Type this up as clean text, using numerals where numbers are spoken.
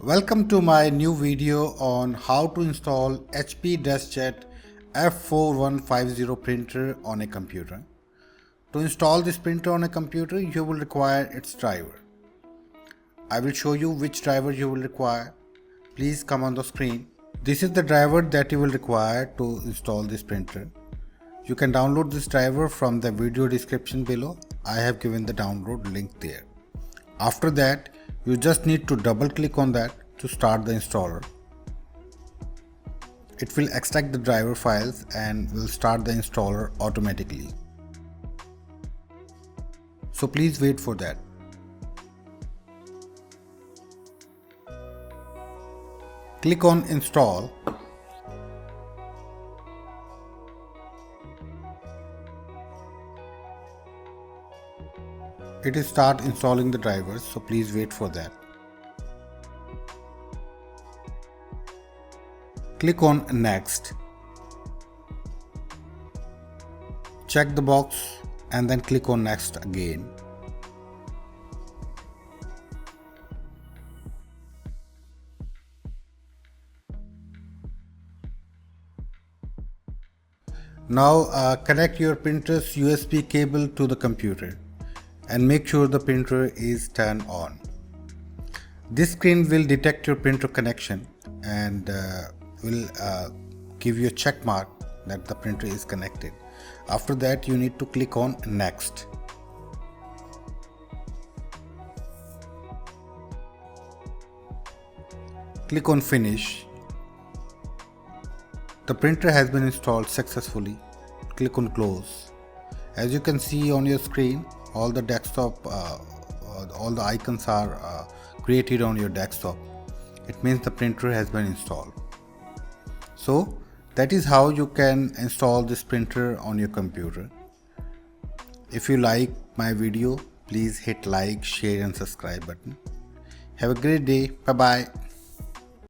Welcome to my new video on how to install HP Deskjet F4150 printer on a computer. To install this printer on a computer, you will require its driver. I will show you which driver you will require. Please come on the screen. This is the driver that you will require to install this printer. You can download this driver from the video description below. I have given the download link there. After that, you just need to double click on that to start the installer. It will extract the driver files and will start the installer automatically. So please wait for that. Click on install. It will start installing the drivers, so please wait for that. Click on next. Check the box and then click on next again. Now connect your printer's USB cable to the computer and make sure the printer is turned on. This screen will detect your printer connection and will give you a check mark that the printer is connected. After that, you need to click on next. Click on finish. The printer has been installed successfully. Click on close. As you can see on your screen, all the desktop, all the icons are created on your desktop. It means the printer has been installed. So that is how you can install this printer on your computer. If you like my video, please hit like, share and subscribe button. Have a great day. Bye bye.